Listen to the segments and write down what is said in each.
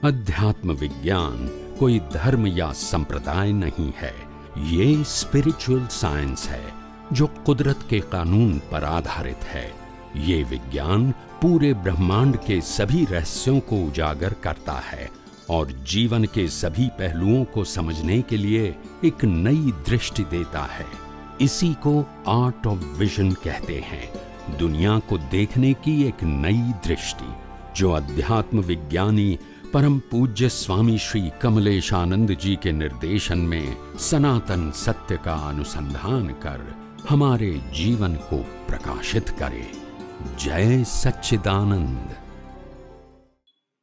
अध्यात्म विज्ञान कोई धर्म या संप्रदाय नहीं है। ये स्पिरिचुअल साइंस है जो कुदरत के कानून पर आधारित है। ये विज्ञान पूरे ब्रह्मांड के सभी रहस्यों को उजागर करता है और जीवन के सभी पहलुओं को समझने के लिए एक नई दृष्टि देता है। इसी को आर्ट ऑफ विजन कहते हैं, दुनिया को देखने की एक नई दृष्टि, जो अध्यात्म विज्ञानी परम पूज्य स्वामी श्री कमलेशानंद जी के निर्देशन में सनातन सत्य का अनुसंधान कर हमारे जीवन को प्रकाशित करे। जय सच्चिदानंद।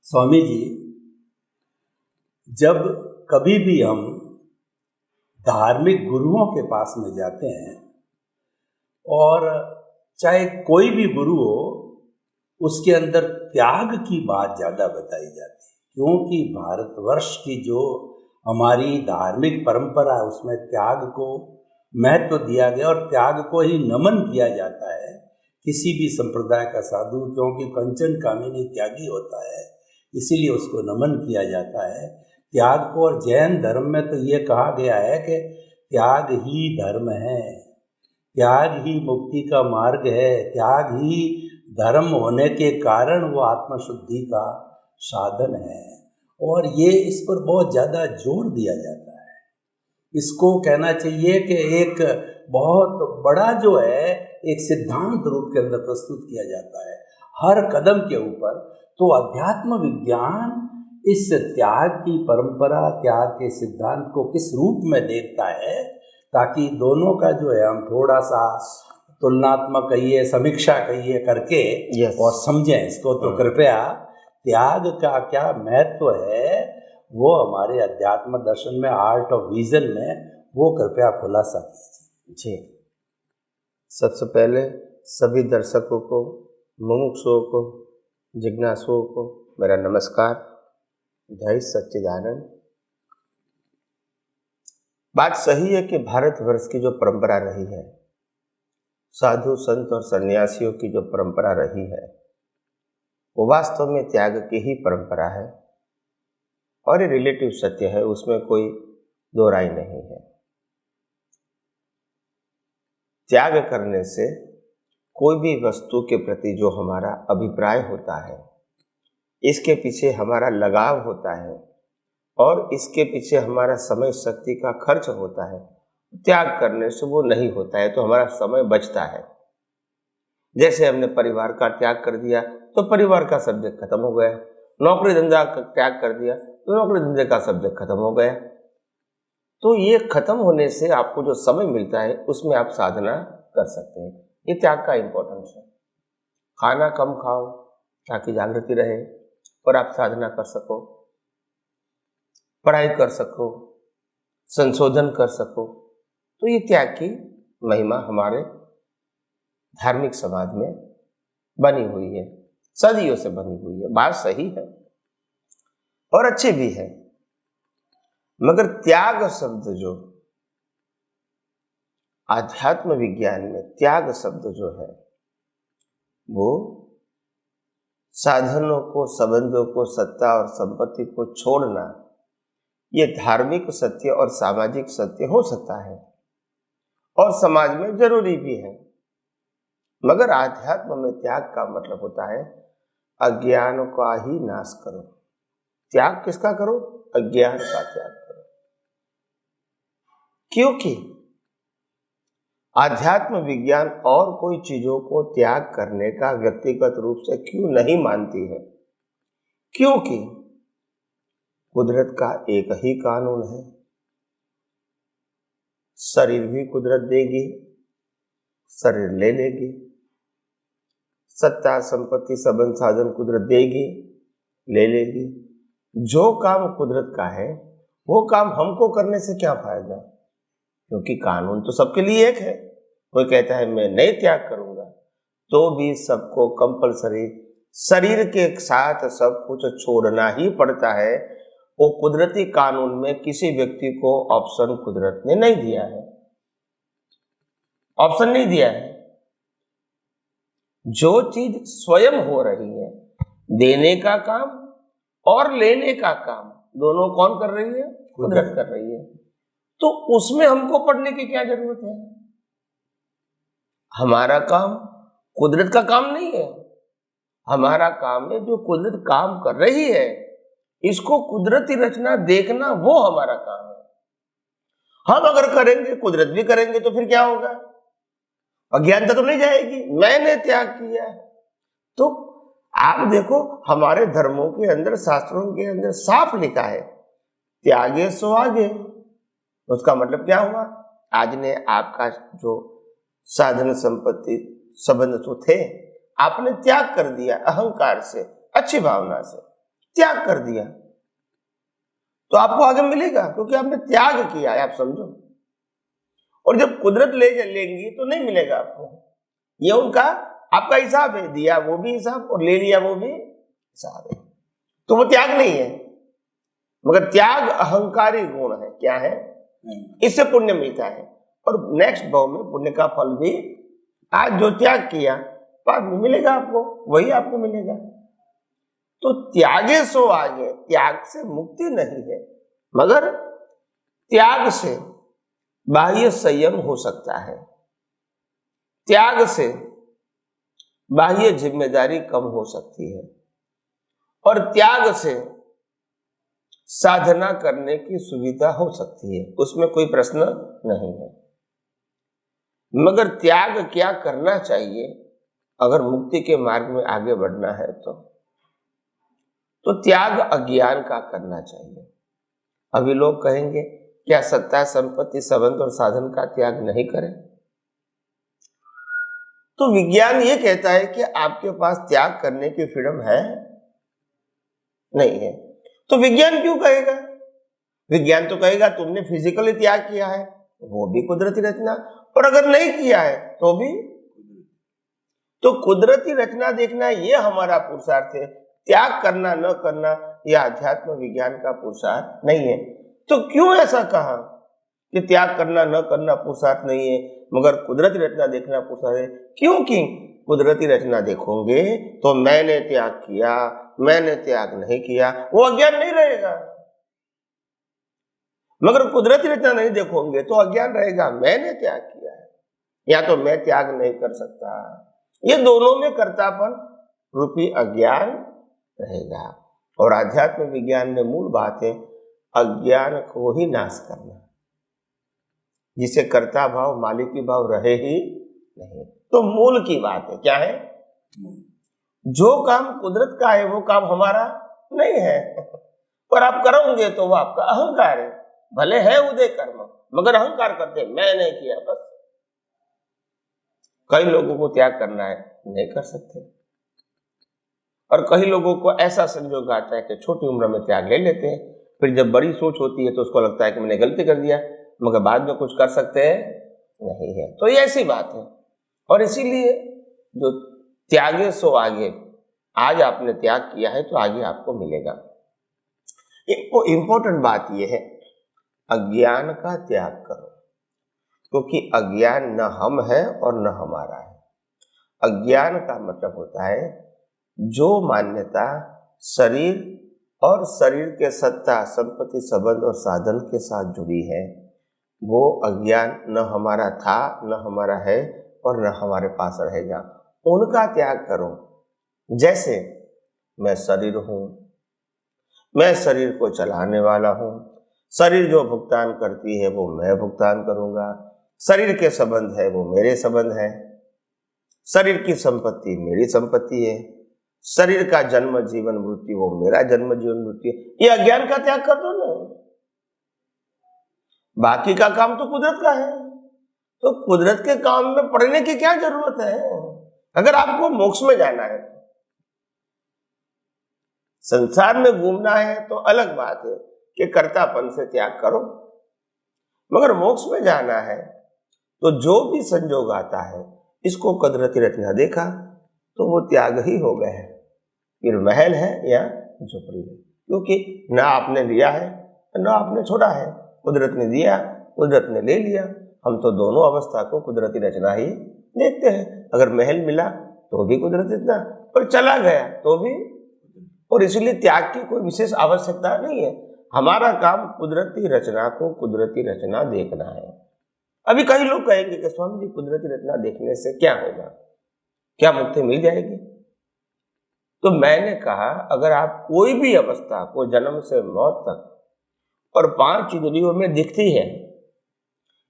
स्वामी जी, जब कभी भी हम धार्मिक गुरुओं के पास में जाते हैं, और चाहे कोई भी गुरु हो, उसके अंदर त्याग की बात ज़्यादा बताई जाती है, क्योंकि भारतवर्ष की जो हमारी धार्मिक परंपरा है उसमें त्याग को महत्व दिया गया और त्याग को ही नमन किया जाता है। किसी भी संप्रदाय का साधु, क्योंकि कंचन कामिनी त्यागी होता है, इसीलिए उसको नमन किया जाता है त्याग को। और जैन धर्म में तो ये कहा गया है कि त्याग ही धर्म है, त्याग ही मुक्ति का मार्ग है, त्याग ही धर्म होने के कारण वो आत्मशुद्धि का साधन है। और ये इस पर बहुत ज़्यादा जोर दिया जाता है। इसको कहना चाहिए कि एक बहुत बड़ा जो है एक सिद्धांत रूप के अंदर प्रस्तुत किया जाता है हर कदम के ऊपर। तो अध्यात्म विज्ञान इस त्याग की परंपरा, त्याग के सिद्धांत को किस रूप में देखता है, ताकि दोनों का जो है हम थोड़ा सा तुलनात्मक कहिए, समीक्षा कहिए करके और समझें इसको। तो कृपया त्याग का क्या महत्व है वो हमारे अध्यात्म दर्शन में, आर्ट ऑफ विजन में, वो कृपया खुलासा कीजिए। जी, सबसे पहले सभी दर्शकों को, मुमुक्षुओं को, जिज्ञासुओं को मेरा नमस्कार। जय सच्चिदानंद। बात सही है कि भारतवर्ष की जो परंपरा रही है, साधु संत और सन्यासियों की जो परंपरा रही है, वो वास्तव में त्याग की ही परंपरा है और ये रिलेटिव सत्य है, उसमें कोई दो राय नहीं है। त्याग करने से कोई भी वस्तु के प्रति जो हमारा अभिप्राय होता है, इसके पीछे हमारा लगाव होता है और इसके पीछे हमारा समय शक्ति का खर्च होता है, त्याग करने से वो नहीं होता है, तो हमारा समय बचता है। जैसे हमने परिवार का त्याग कर दिया तो परिवार का सब्जेक्ट खत्म हो गया, नौकरी धंधा का त्याग कर दिया तो नौकरी धंधे का सब्जेक्ट खत्म हो गया। तो ये खत्म होने से आपको जो समय मिलता है उसमें आप साधना कर सकते हैं। ये त्याग का इंपॉर्टेंस है। खाना कम खाओ ताकि जागृति रहे और आप साधना कर सको, पढ़ाई कर सको, संशोधन कर सको। तो ये त्याग की महिमा हमारे धार्मिक समाज में बनी हुई है, सदियों से बनी हुई है। बात सही है और अच्छी भी है, मगर त्याग शब्द जो आध्यात्म विज्ञान में त्याग शब्द जो है, वो साधनों को, संबंधों को, सत्ता और संपत्ति को छोड़ना, ये धार्मिक सत्य और सामाजिक सत्य हो सकता है और समाज में जरूरी भी है। मगर आध्यात्म में त्याग का मतलब होता है अज्ञान का ही नाश करो। त्याग किसका करो? अज्ञान का त्याग करो। क्योंकि आध्यात्म विज्ञान और कोई चीजों को त्याग करने का व्यक्तिगत रूप से क्यों नहीं मानती है? क्योंकि कुदरत का एक ही कानून है, शरीर भी कुदरत देगी, शरीर ले लेगी, सत्ता संपत्ति संबंध साधन कुदरत देगी, ले लेगी। जो काम कुदरत का है वो काम हमको करने से क्या फायदा? क्योंकि कानून तो सबके लिए एक है। कोई कहता है मैं नहीं त्याग करूंगा, तो भी सबको कंपलसरी शरीर के साथ सब कुछ छोड़ना ही पड़ता है। वो कुदरती कानून में किसी व्यक्ति को ऑप्शन कुदरत ने नहीं दिया है, ऑप्शन नहीं दिया है। जो चीज स्वयं हो रही है, देने का काम और लेने का काम दोनों कौन कर रही है? कुदरत कर रही है। तो उसमें हमको पढ़ने की क्या जरूरत है? हमारा काम कुदरत का काम नहीं है। हमारा काम है जो कुदरत काम कर रही है, इसको कुदरती रचना देखना, वो हमारा काम है। हम अगर करेंगे, कुदरत भी करेंगे, तो फिर क्या होगा? अज्ञानता तो नहीं जाएगी। मैंने त्याग किया। तो आप देखो, हमारे धर्मों के अंदर, शास्त्रों के अंदर साफ लिखा है, त्यागे सो आगे। उसका मतलब क्या हुआ? आज ने आपका जो साधन संपत्ति संबंध तो थे, आपने त्याग कर दिया, अहंकार से, अच्छी भावना से त्याग कर दिया, तो आपको आगे मिलेगा, क्योंकि आपने त्याग किया है, आप समझो। और जब कुदरत ले लेंगी तो नहीं मिलेगा आपको। ये उनका आपका हिसाब है, दिया वो भी हिसाब और ले लिया वो भी हिसाब है। तो वो त्याग नहीं है, मगर त्याग अहंकारी गुण है। क्या है? इससे पुण्य मिलता है, और नेक्स्ट भाव में पुण्य का फल भी आज जो त्याग किया बाद में मिलेगा आपको, वही आपको मिलेगा। तो त्यागे सो आगे, त्याग से मुक्ति नहीं है, मगर त्याग से बाह्य संयम हो सकता है, त्याग से बाह्य जिम्मेदारी कम हो सकती है, और त्याग से साधना करने की सुविधा हो सकती है, उसमें कोई प्रश्न नहीं है। मगर त्याग क्या करना चाहिए अगर मुक्ति के मार्ग में आगे बढ़ना है? तो त्याग अज्ञान का करना चाहिए। अभी लोग कहेंगे, क्या सत्ता, संपत्ति, संबंध और साधन का त्याग नहीं करें? तो विज्ञान ये कहता है कि आपके पास त्याग करने की फ्रीडम है, नहीं है। तो विज्ञान क्यों कहेगा? विज्ञान तो कहेगा तुमने फिजिकली त्याग किया है, वो भी कुदरती रचना, और अगर नहीं किया है तो भी। तो कुदरती रचना देखना ये हमारा पुरुषार्थ है। त्याग करना न करना यह अध्यात्म विज्ञान का पुरुषार्थ नहीं है। तो क्यों ऐसा कहा कि त्याग करना न करना पुरुषार्थ नहीं है, मगर कुदरती रचना देखना पुरुषार्थ है? क्योंकि कुदरती रचना देखोगे तो मैंने त्याग किया, मैंने त्याग नहीं किया, वो अज्ञान नहीं रहेगा। मगर कुदरती रचना नहीं देखोगे तो अज्ञान रहेगा, मैंने त्याग किया है, या तो मैं त्याग नहीं कर सकता। ये दोनों में कर्तापन रूपी अज्ञान रहेगा। और आध्यात्म विज्ञान में मूल बात है अज्ञान को ही नाश करना, जिसे कर्ता भाव, मालिकी भाव रहे ही नहीं। तो मूल की बात है, क्या है? जो काम कुदरत का है वो काम हमारा नहीं है, पर आप करोगे तो वो आपका अहंकार है। भले है उदय कर्म, मगर अहंकार करते मैंने किया बस। कई लोगों को त्याग करना है, नहीं कर सकते, और कई लोगों को ऐसा संजोग आता है कि छोटी उम्र में त्याग ले लेते हैं, फिर जब बड़ी सोच होती है तो उसको लगता है कि मैंने गलती कर दिया, मगर बाद में कुछ कर सकते हैं नहीं है। तो ये ऐसी बात है, और इसीलिए जो त्यागे सो आगे, आज आपने त्याग किया है तो आगे आपको मिलेगा। इंपॉर्टेंट बात यह है, अज्ञान का त्याग करो, क्योंकि अज्ञान न हम है और न हमारा है। अज्ञान का मतलब होता है जो मान्यता शरीर और शरीर के सत्ता, संपत्ति, संबंध और साधन के साथ जुड़ी है, वो अज्ञान न हमारा था, न हमारा है और न हमारे पास रहेगा। उनका त्याग करो। जैसे मैं शरीर हूं, मैं शरीर को चलाने वाला हूं, शरीर जो भुगतान करती है वो मैं भुगतान करूंगा, शरीर के संबंध है वो मेरे संबंध है, शरीर की संपत्ति मेरी संपत्ति है, शरीर का जन्म जीवन मृत्यु वो मेरा जन्म जीवन मृत्यु है। ये अज्ञान का त्याग कर दो ना, बाकी का काम तो कुदरत का है। तो कुदरत के काम में पड़ने की क्या जरूरत है? अगर आपको मोक्ष में जाना है, संसार में घूमना है तो अलग बात है कि कर्तापन से त्याग करो, मगर मोक्ष में जाना है तो जो भी संजोग आता है इसको कुदरती रचना देखा तो वो त्याग ही हो गया है। फिर महल है या झोपड़ी है, क्योंकि ना आपने लिया है ना आपने छोड़ा है, कुदरत ने दिया, कुदरत ने ले लिया। हम तो दोनों अवस्था को कुदरती रचना ही देखते हैं। अगर महल मिला तो भी कुदरती रचना, और चला गया तो भी। और इसलिए त्याग की कोई विशेष आवश्यकता नहीं है। हमारा काम कुदरती रचना को कुदरती रचना देखना है। अभी कई लोग कहेंगे कि स्वामी जी कुदरती रचना देखने से क्या होगा, क्या मुक्ति मिल जाएगी? तो मैंने कहा अगर आप कोई भी अवस्था को जन्म से मौत तक और 5 इंद्रियों में दिखती है,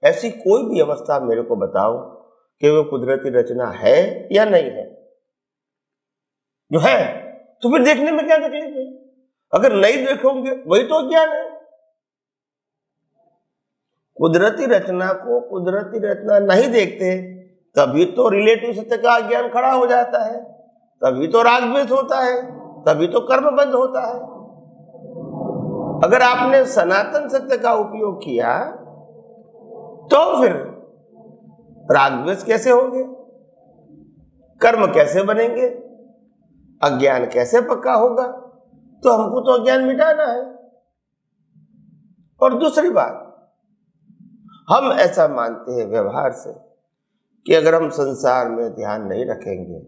ऐसी कोई भी अवस्था मेरे को बताओ कि वो कुदरती रचना है या नहीं है। जो है तो फिर देखने में क्या तकलीफ है? अगर नहीं देखोगे वही तो ज्ञान है। कुदरती रचना को कुदरती रचना नहीं देखते तभी तो रिलेटिव सत्य का ज्ञान खड़ा हो जाता है, तभी तो राग द्वेष होता है, तभी तो कर्म बंध होता है। अगर आपने सनातन सत्य का उपयोग किया तो फिर राग द्वेष कैसे होंगे, कर्म कैसे बनेंगे, अज्ञान कैसे पक्का होगा? तो हमको तो अज्ञान मिटाना है। और दूसरी बात, हम ऐसा मानते हैं व्यवहार से कि अगर हम संसार में ध्यान नहीं रखेंगे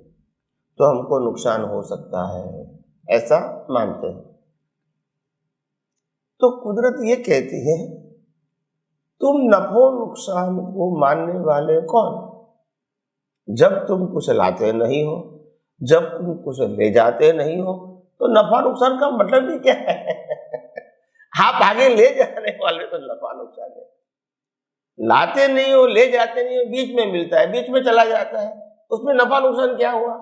तो हमको नुकसान हो सकता है, ऐसा मानते हैं। तो कुदरत ये कहती है तुम नफो नुकसान को मानने वाले कौन? जब तुम कुछ लाते नहीं हो, जब तुम कुछ ले जाते नहीं हो, तो नफा नुकसान का मतलब ही क्या है? आप आगे ले जाने वाले तो नफा नुकसान है, लाते नहीं हो, ले जाते नहीं हो, बीच में मिलता है, बीच में चला जाता है, उसमें नफा नुकसान क्या हुआ?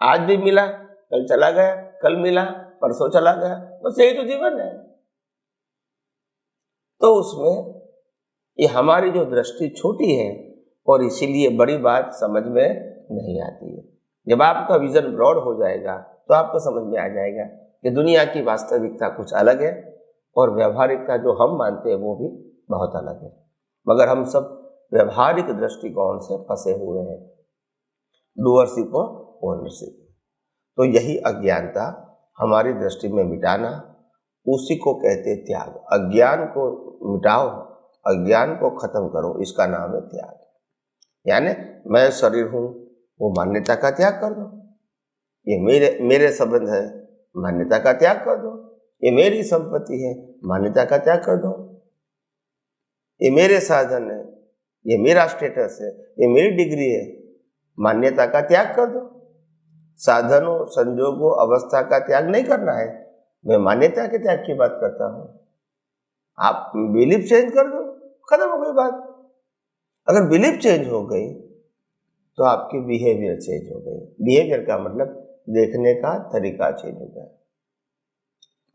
आज भी मिला, कल चला गया, कल मिला, परसों चला गया, बस यही तो जीवन है। तो उसमें ये हमारी जो दृष्टि छोटी है और इसीलिए बड़ी बात समझ में नहीं आती है। जब आपका विजन ब्रॉड हो जाएगा तो आपको समझ में आ जाएगा कि दुनिया की वास्तविकता कुछ अलग है और व्यवहारिकता जो हम मानते हैं वो भी बहुत अलग है। मगर हम सब व्यवहारिक दृष्टिकोण से फंसे हुए हैं, डूअरशिप और ओनरशिप। तो यही अज्ञानता हमारी दृष्टि में मिटाना, उसी को कहते त्याग। अज्ञान को मिटाओ, अज्ञान को खत्म करो, इसका नाम है त्याग। यानी मैं शरीर हूं, वो मान्यता का त्याग कर दो। ये मेरे संबंध है, मान्यता का त्याग कर दो। ये मेरी संपत्ति है, मान्यता का त्याग कर दो। ये मेरे साधन है, ये मेरा स्टेटस है, ये मेरी डिग्री है, मान्यता का त्याग कर दो। साधनों, संजोगों, अवस्था का त्याग नहीं करना है, मैं मान्यता के त्याग की बात करता हूं। आप बिलीफ चेंज कर दो, खत्म हो गई बात। अगर बिलीफ चेंज हो गई तो आपकी बिहेवियर चेंज हो गई। बिहेवियर का मतलब देखने का तरीका चेंज हो गया।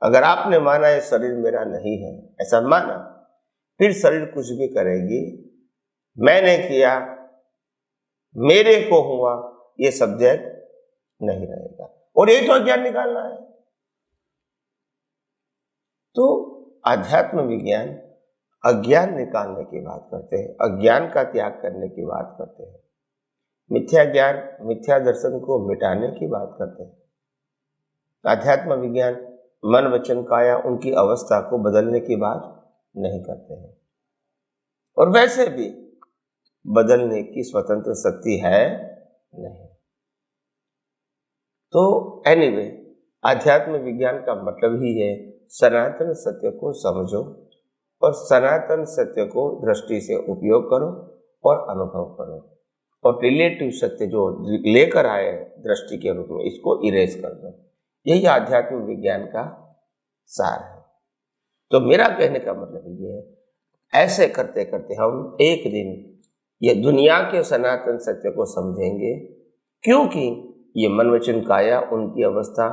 अगर आपने माना ये शरीर मेरा नहीं है, ऐसा माना, फिर शरीर कुछ भी करेगी, मैंने किया, मेरे को हुआ, ये सब्जेक्ट नहीं रहेगा। और यही तो अज्ञान निकालना है। तो आध्यात्म विज्ञान अज्ञान निकालने की बात करते हैं, अज्ञान का त्याग करने की बात करते हैं, मिथ्या ज्ञान, मिथ्या दर्शन को मिटाने की बात करते हैं। आध्यात्म विज्ञान मन वचन काया उनकी अवस्था को बदलने की बात नहीं करते हैं। और वैसे भी बदलने की स्वतंत्र शक्ति है नहीं। तो एनीवे, आध्यात्म विज्ञान का मतलब ही है सनातन सत्य को समझो और सनातन सत्य को दृष्टि से उपयोग करो और अनुभव करो, और रिलेटिव सत्य जो लेकर आए दृष्टि के रूप में, इसको इरेज कर दो। यही आध्यात्म विज्ञान का सार है। तो मेरा कहने का मतलब ये है, ऐसे करते करते हम एक दिन ये दुनिया के सनातन सत्य को समझेंगे, क्योंकि ये मन वचन काया उनकी अवस्था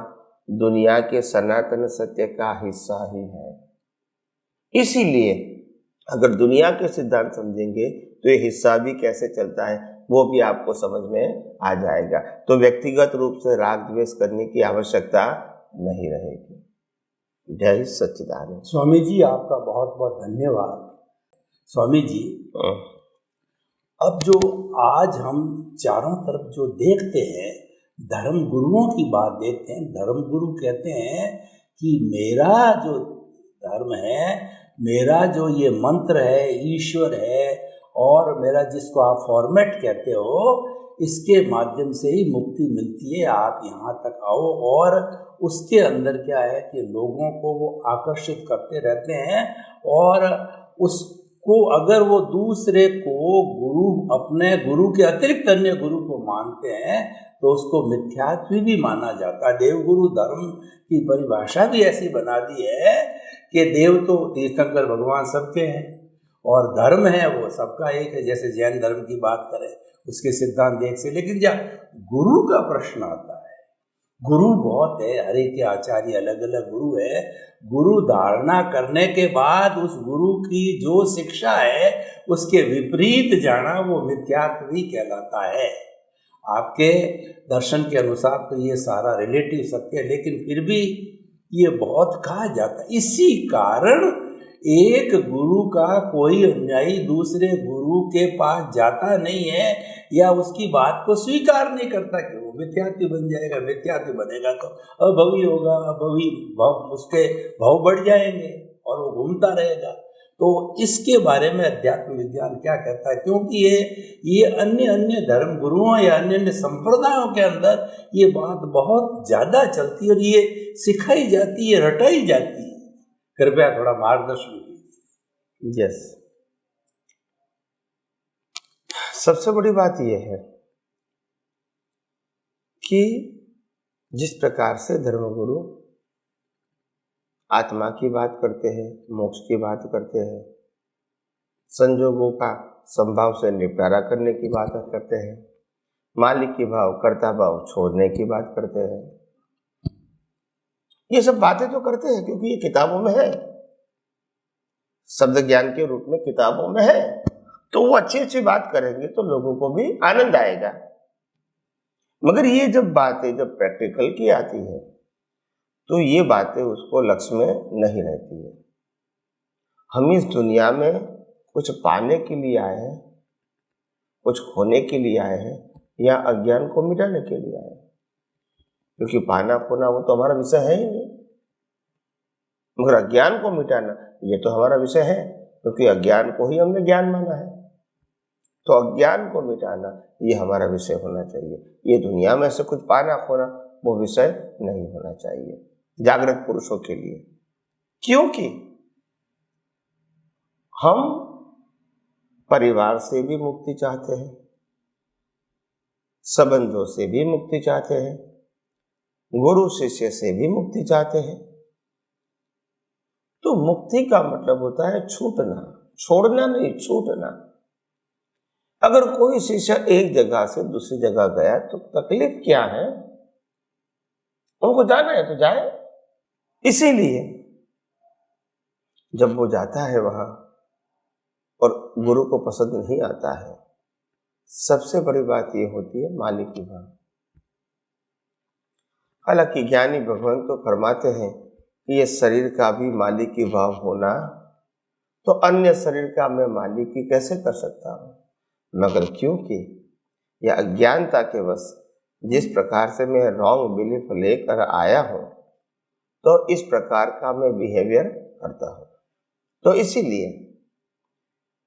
दुनिया के सनातन सत्य का हिस्सा ही है। इसीलिए अगर दुनिया के सिद्धांत समझेंगे तो ये हिस्सा भी कैसे चलता है वो भी आपको समझ में आ जाएगा। तो व्यक्तिगत रूप से राग द्वेष करने की आवश्यकता नहीं रहेगी। जय सच्चिदानंद। स्वामी जी आपका बहुत बहुत धन्यवाद। स्वामी जी, अब जो आज हम चारों तरफ जो देखते हैं, धर्म गुरुओं की बात देखते हैं। धर्म गुरु कहते हैं कि मेरा जो धर्म है, मेरा जो ये मंत्र है, ईश्वर है, और मेरा जिसको आप फॉर्मेट कहते हो, इसके माध्यम से ही मुक्ति मिलती है। आप यहाँ तक आओ। और उसके अंदर क्या है कि लोगों को वो आकर्षित करते रहते हैं, और उसको अगर वो दूसरे को गुरु, अपने गुरु के अतिरिक्त अन्य गुरु को मानते हैं तो उसको मिथ्यात्व भी माना जाता है। देवगुरु धर्म की परिभाषा भी ऐसी बना दी है कि देव तो तीर्थंकर भगवान सबके हैं और धर्म है वो सबका एक है। जैसे जैन धर्म की बात करें उसके सिद्धांत एक से, लेकिन जब गुरु का प्रश्न आता है, गुरु बहुत है, हर एक के आचार्य अलग अलग गुरु है। गुरु धारणा करने के बाद उस गुरु की जो शिक्षा है उसके विपरीत जाना वो मिथ्यात्व ही कहलाता है। आपके दर्शन के अनुसार तो ये सारा रिलेटिव सत्य है, लेकिन फिर भी ये बहुत कहा जाता है। इसी कारण एक गुरु का कोई अनुयायी दूसरे गुरु के पास जाता नहीं है या उसकी बात को स्वीकार नहीं करता कि वो मिथ्यात्व बन जाएगा। मिथ्यात्व बनेगा तो अभवी होगा, अभवी भाव, उसके भाव बढ़ जाएंगे और वो घूमता रहेगा। तो इसके बारे में अध्यात्म विज्ञान क्या कहता है, क्योंकि ये अन्य धर्म गुरुओं या अन्य संप्रदायों के अंदर ये बात बहुत ज़्यादा चलती है और ये सिखाई जाती है, रटाई जाती है। कृपया थोड़ा मार्गदर्शन कीजिए। यस, सबसे बड़ी बात यह है कि जिस प्रकार से धर्मगुरु आत्मा की बात करते हैं, मोक्ष की बात करते हैं, संजोगों का संभाव से निपटारा करने की बात करते हैं, मालिक की भाव, कर्ता भाव छोड़ने की बात करते हैं, ये सब बातें तो करते हैं क्योंकि ये किताबों में है, शब्द ज्ञान के रूप में किताबों में है। तो वो अच्छी अच्छी बात करेंगे तो लोगों को भी आनंद आएगा। मगर ये जब बातें जब प्रैक्टिकल की आती है तो ये बातें उसको लक्ष्य में नहीं रहती है। हम इस दुनिया में कुछ पाने के लिए आए हैं, कुछ खोने के लिए आए हैं, या अज्ञान को मिटाने के लिए आए हैं। क्योंकि पाना खोना वो तो हमारा विषय है ही नहीं, मगर अज्ञान को मिटाना ये तो हमारा विषय है, क्योंकि अज्ञान को ही हमने ज्ञान माना है। तो अज्ञान को मिटाना ये हमारा विषय होना चाहिए। ये दुनिया में से कुछ पाना खोना वो विषय नहीं होना चाहिए जागृत पुरुषों के लिए, क्योंकि हम परिवार से भी मुक्ति चाहते हैं, संबंधों से भी मुक्ति चाहते हैं, गुरु शिष्य से भी मुक्ति चाहते हैं। तो मुक्ति का मतलब होता है छूटना, छोड़ना नहीं, छूटना। अगर कोई शिष्य एक जगह से दूसरी जगह गया तो तकलीफ क्या है, उनको जाना है तो जाए। इसीलिए जब वो जाता है वहां और गुरु को पसंद नहीं आता है, सबसे बड़ी बात ये होती है मालिक की भाव। हालांकि ज्ञानी भगवान तो फरमाते हैं कि ये शरीर का भी मालिक की भाव होना, तो अन्य शरीर का मैं मालिक की कैसे कर सकता हूं। मगर क्योंकि यह अज्ञानता के वश जिस प्रकार से मैं रॉन्ग बिलीफ लेकर आया हूं, तो इस प्रकार का मैं बिहेवियर करता हूं। तो इसीलिए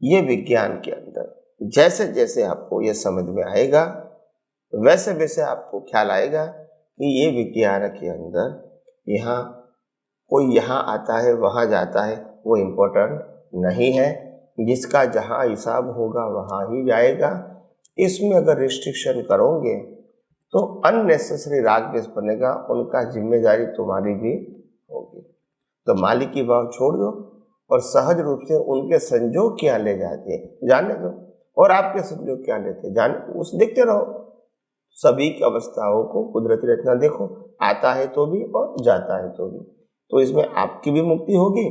ये विज्ञान के अंदर जैसे जैसे आपको ये समझ में आएगा, वैसे वैसे आपको ख्याल आएगा कि ये विज्ञान के अंदर यहाँ कोई यहाँ आता है वहाँ जाता है, वो इम्पोर्टेंट नहीं है। जिसका जहाँ हिसाब होगा वहाँ ही जाएगा। इसमें अगर रिस्ट्रिक्शन करोगे तो अननेसेसरी राग द्वेष बनेगा, उनका जिम्मेदारी तुम्हारी भी होगी। तो मालिक की भाव छोड़ दो और सहज रूप से उनके संजोग क्या ले जाते हैं जाने दो, और आपके संजोग क्या लेते जाने उस देखते रहो। सभी की अवस्थाओं को कुदरती रचना देखो, आता है तो भी और जाता है तो भी। तो इसमें आपकी भी मुक्ति होगी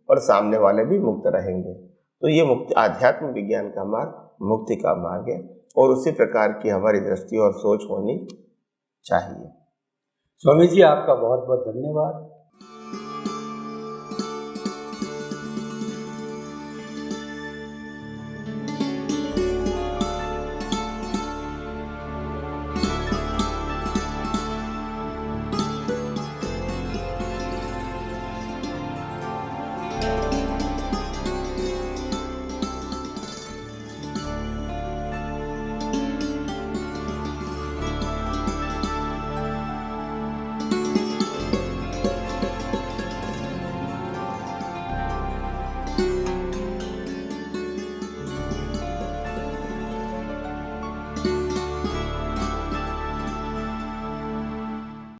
और सामने वाले भी मुक्त रहेंगे। तो ये मुक्ति आध्यात्म विज्ञान का मार्ग मुक्ति का मार्ग है, और उसी प्रकार की हमारी दृष्टि और सोच होनी चाहिए। स्वामी जी, आपका बहुत बहुत धन्यवाद।